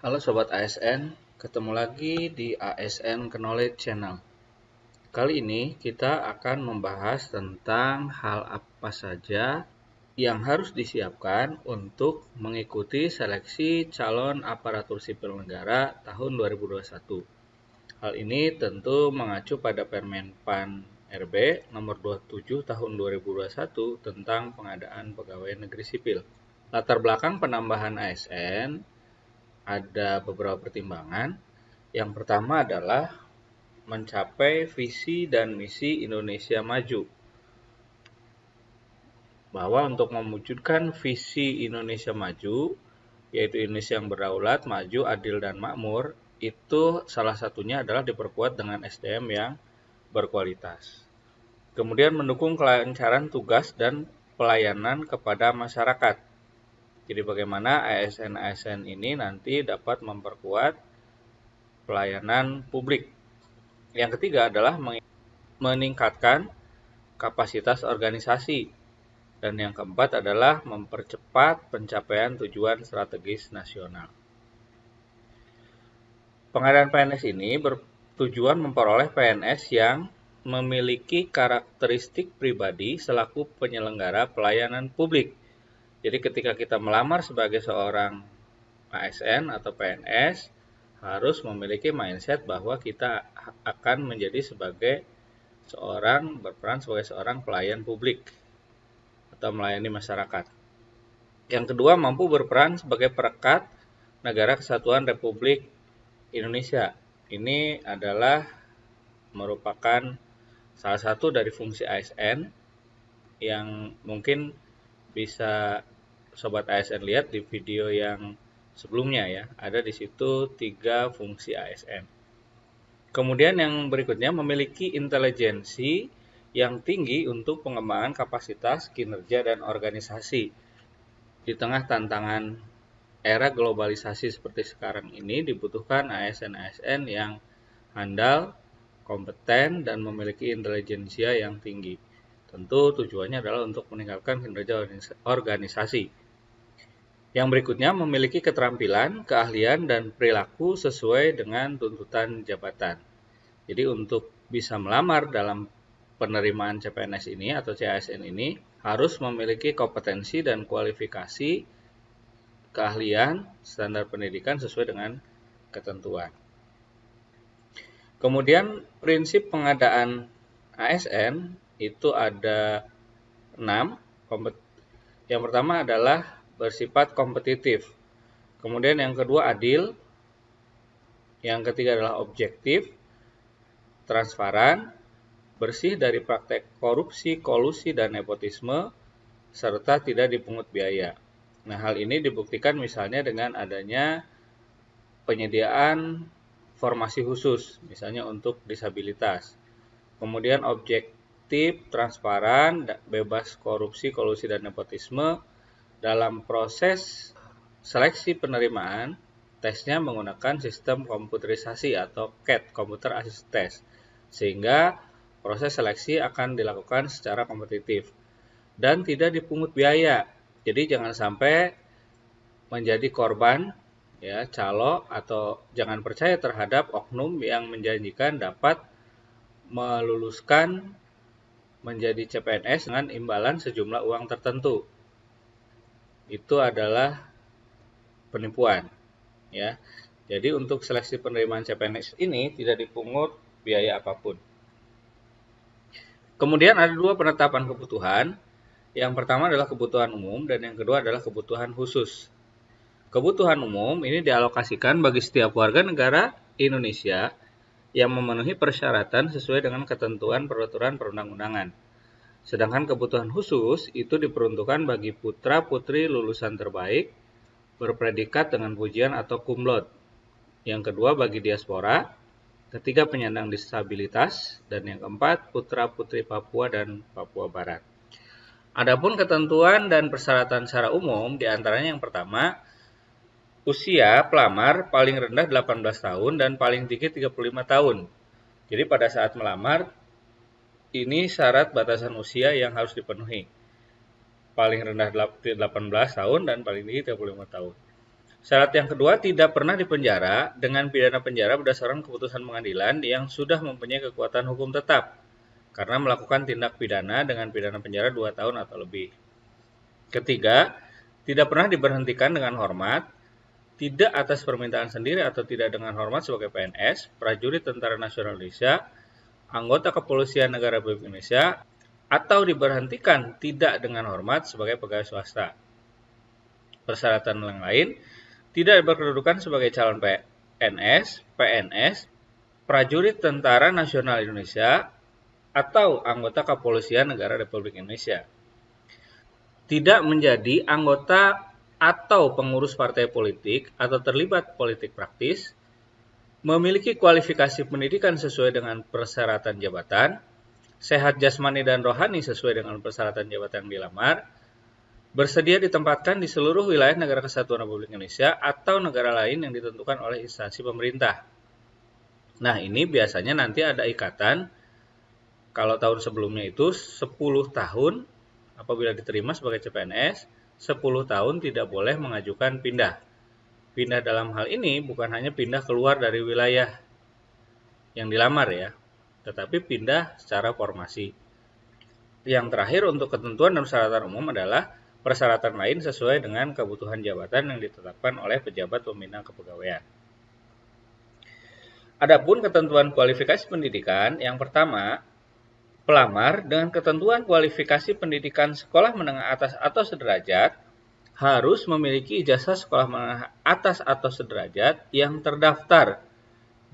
Halo Sobat ASN, ketemu lagi di ASN Knowledge Channel. Kali ini kita akan membahas tentang hal apa saja yang harus disiapkan untuk mengikuti seleksi calon aparatur sipil negara tahun 2021. Hal ini tentu mengacu pada Permenpan RB nomor 27 tahun 2021 tentang pengadaan pegawai negeri sipil. Latar belakang penambahan ASN ada beberapa pertimbangan. Yang pertama adalah mencapai visi dan misi Indonesia Maju. Bahwa untuk mewujudkan visi Indonesia Maju, yaitu Indonesia yang berdaulat, maju, adil, dan makmur, itu salah satunya adalah diperkuat dengan SDM yang berkualitas. Kemudian mendukung kelancaran tugas dan pelayanan kepada masyarakat. Jadi bagaimana ASN-ASN ini nanti dapat memperkuat pelayanan publik. Yang ketiga adalah meningkatkan kapasitas organisasi. Dan yang keempat adalah mempercepat pencapaian tujuan strategis nasional. Pengadaan PNS ini bertujuan memperoleh PNS yang memiliki karakteristik pribadi selaku penyelenggara pelayanan publik. Jadi ketika kita melamar sebagai seorang ASN atau PNS, harus memiliki mindset bahwa kita akan menjadi berperan sebagai seorang pelayan publik atau melayani masyarakat. Yang kedua, mampu berperan sebagai perekat Negara Kesatuan Republik Indonesia. Ini adalah merupakan salah satu dari fungsi ASN yang mungkin bisa Sobat ASN lihat di video yang sebelumnya ya. Ada di situ 3 fungsi ASN. Kemudian yang berikutnya memiliki intelijensi yang tinggi untuk pengembangan kapasitas, kinerja, dan organisasi. Di tengah tantangan era globalisasi seperti sekarang ini dibutuhkan ASN-ASN yang handal, kompeten, dan memiliki intelijensia yang tinggi. Tentu tujuannya adalah untuk meningkatkan kinerja organisasi. Yang berikutnya memiliki keterampilan, keahlian, dan perilaku sesuai dengan tuntutan jabatan. Jadi untuk bisa melamar dalam penerimaan CPNS ini atau CASN ini harus memiliki kompetensi dan kualifikasi, keahlian, standar pendidikan sesuai dengan ketentuan. Kemudian prinsip pengadaan ASN itu ada 6. Yang pertama adalah bersifat kompetitif. Kemudian yang kedua adil. Yang ketiga adalah objektif, transparan, bersih dari praktek korupsi, kolusi, dan nepotisme, serta tidak dipungut biaya. Nah, hal ini dibuktikan misalnya dengan adanya penyediaan formasi khusus, misalnya untuk disabilitas. Kemudian objektif, transparan, bebas korupsi, kolusi, dan nepotisme. Dalam proses seleksi penerimaan, tesnya menggunakan sistem komputerisasi atau CAT, Computer Assisted Test, sehingga proses seleksi akan dilakukan secara kompetitif dan tidak dipungut biaya. Jadi jangan sampai menjadi korban ya calo atau jangan percaya terhadap oknum yang menjanjikan dapat meluluskan menjadi CPNS dengan imbalan sejumlah uang tertentu. Itu adalah penipuan ya. Jadi untuk seleksi penerimaan CPNS ini tidak dipungut biaya apapun. Kemudian ada 2 penetapan kebutuhan. Yang pertama adalah kebutuhan umum dan yang kedua adalah kebutuhan khusus. Kebutuhan umum ini dialokasikan bagi setiap warga negara Indonesia yang memenuhi persyaratan sesuai dengan ketentuan peraturan perundang-undangan. Sedangkan kebutuhan khusus itu diperuntukkan bagi putra-putri lulusan terbaik berpredikat dengan pujian atau cum laude. Yang kedua bagi diaspora, ketiga penyandang disabilitas, dan yang keempat putra-putri Papua dan Papua Barat. Adapun ketentuan dan persyaratan secara umum diantaranya yang pertama, usia pelamar paling rendah 18 tahun dan paling tinggi 35 tahun. Jadi pada saat melamar, ini syarat batasan usia yang harus dipenuhi. Paling rendah 18 tahun dan paling tinggi 35 tahun. Syarat yang kedua, tidak pernah dipenjara dengan pidana penjara berdasarkan keputusan pengadilan yang sudah mempunyai kekuatan hukum tetap karena melakukan tindak pidana dengan pidana penjara 2 tahun atau lebih. Ketiga, tidak pernah diberhentikan dengan hormat, tidak atas permintaan sendiri atau tidak dengan hormat sebagai PNS, prajurit Tentara Nasional Indonesia, anggota kepolisian negara Republik Indonesia, atau diberhentikan tidak dengan hormat sebagai pegawai swasta. Persyaratan yang lain, tidak berkedudukan sebagai calon PNS, PNS, prajurit Tentara Nasional Indonesia, atau anggota kepolisian negara Republik Indonesia. Tidak menjadi anggota atau pengurus partai politik atau terlibat politik praktis, memiliki kualifikasi pendidikan sesuai dengan persyaratan jabatan, sehat jasmani dan rohani sesuai dengan persyaratan jabatan yang dilamar, bersedia ditempatkan di seluruh wilayah Negara Kesatuan Republik Indonesia atau negara lain yang ditentukan oleh instansi pemerintah. Nah, ini biasanya nanti ada ikatan, kalau tahun sebelumnya itu 10 tahun apabila diterima sebagai CPNS, 10 tahun tidak boleh mengajukan pindah. Pindah dalam hal ini bukan hanya pindah keluar dari wilayah yang dilamar ya, tetapi pindah secara formasi. Yang terakhir untuk ketentuan dan persyaratan umum adalah persyaratan lain sesuai dengan kebutuhan jabatan yang ditetapkan oleh pejabat pembina kepegawaian. Adapun ketentuan kualifikasi pendidikan, yang pertama, pelamar dengan ketentuan kualifikasi pendidikan sekolah menengah atas atau sederajat harus memiliki ijazah sekolah menengah atas atau sederajat yang terdaftar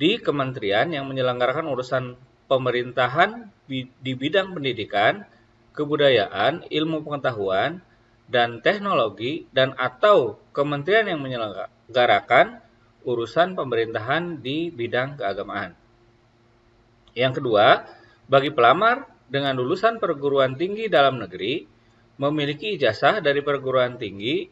di kementerian yang menyelenggarakan urusan pemerintahan di bidang pendidikan, kebudayaan, ilmu pengetahuan, dan teknologi, dan atau kementerian yang menyelenggarakan urusan pemerintahan di bidang keagamaan. Yang kedua, bagi pelamar dengan lulusan perguruan tinggi dalam negeri, memiliki ijazah dari perguruan tinggi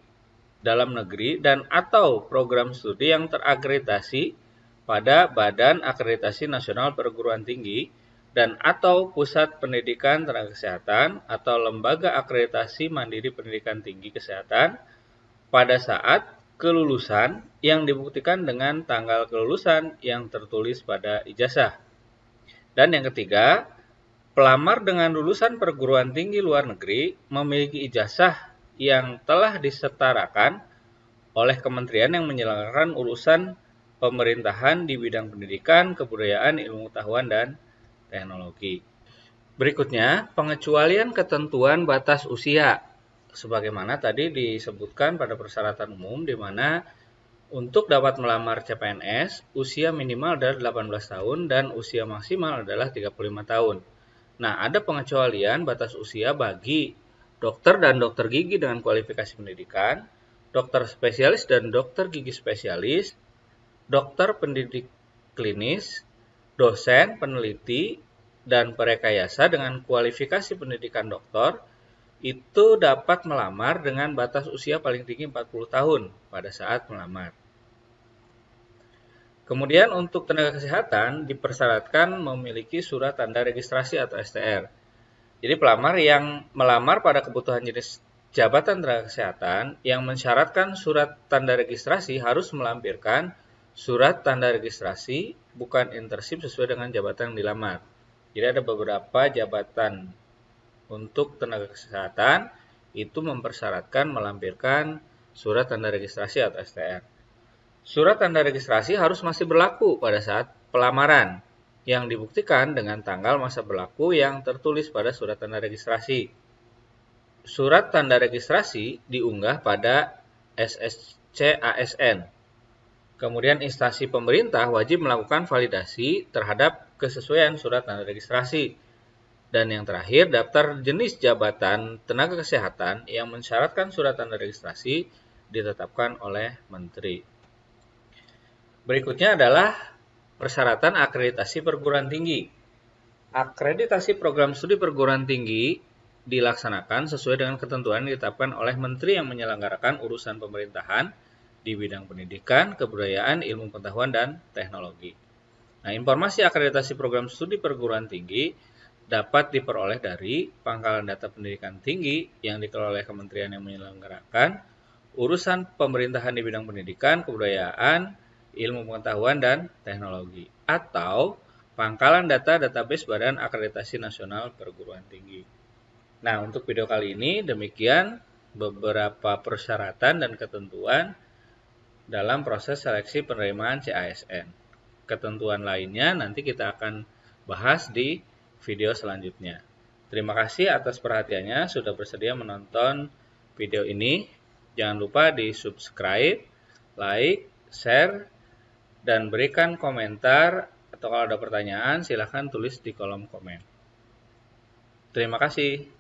dalam negeri dan atau program studi yang terakreditasi pada Badan Akreditasi Nasional Perguruan Tinggi dan atau Pusat Pendidikan Tenaga Kesehatan atau Lembaga Akreditasi Mandiri Pendidikan Tinggi Kesehatan pada saat kelulusan yang dibuktikan dengan tanggal kelulusan yang tertulis pada ijazah. Dan yang ketiga, pelamar dengan lulusan perguruan tinggi luar negeri memiliki ijazah yang telah disetarakan oleh kementerian yang menyelenggarakan urusan pemerintahan di bidang pendidikan, kebudayaan, ilmu pengetahuan, dan teknologi. Berikutnya, pengecualian ketentuan batas usia. Sebagaimana tadi disebutkan pada persyaratan umum, di mana untuk dapat melamar CPNS, usia minimal adalah 18 tahun dan usia maksimal adalah 35 tahun. Nah, ada pengecualian batas usia bagi dokter dan dokter gigi dengan kualifikasi pendidikan, dokter spesialis dan dokter gigi spesialis, dokter pendidik klinis, dosen, peneliti, dan perekayasa dengan kualifikasi pendidikan doktor, itu dapat melamar dengan batas usia paling tinggi 40 tahun pada saat melamar. Kemudian untuk tenaga kesehatan dipersyaratkan memiliki surat tanda registrasi atau STR. Jadi pelamar yang melamar pada kebutuhan jenis jabatan tenaga kesehatan yang mensyaratkan surat tanda registrasi harus melampirkan surat tanda registrasi bukan internship sesuai dengan jabatan yang dilamar. Jadi ada beberapa jabatan untuk tenaga kesehatan itu mempersyaratkan melampirkan surat tanda registrasi atau STR. Surat tanda registrasi harus masih berlaku pada saat pelamaran yang dibuktikan dengan tanggal masa berlaku yang tertulis pada surat tanda registrasi. Surat tanda registrasi diunggah pada SSC ASN. Kemudian instansi pemerintah wajib melakukan validasi terhadap kesesuaian surat tanda registrasi. Dan yang terakhir, daftar jenis jabatan tenaga kesehatan yang mensyaratkan surat tanda registrasi ditetapkan oleh Menteri. Berikutnya adalah persyaratan akreditasi perguruan tinggi. Akreditasi program studi perguruan tinggi dilaksanakan sesuai dengan ketentuan yang ditetapkan oleh Menteri yang menyelenggarakan urusan pemerintahan di bidang pendidikan, kebudayaan, ilmu pengetahuan, dan teknologi. Nah, informasi akreditasi program studi perguruan tinggi dapat diperoleh dari pangkalan data pendidikan tinggi yang dikelola oleh kementerian yang menyelenggarakan urusan pemerintahan di bidang pendidikan, kebudayaan, ilmu pengetahuan, dan teknologi. Atau pangkalan data database Badan Akreditasi Nasional Perguruan Tinggi. Nah, untuk video kali ini demikian beberapa persyaratan dan ketentuan dalam proses seleksi penerimaan CASN. Ketentuan lainnya nanti kita akan bahas di video selanjutnya. Terima kasih atas perhatiannya sudah bersedia menonton video ini. Jangan lupa di subscribe, like, share, dan berikan komentar, atau kalau ada pertanyaan silahkan tulis di kolom komen. Terima kasih.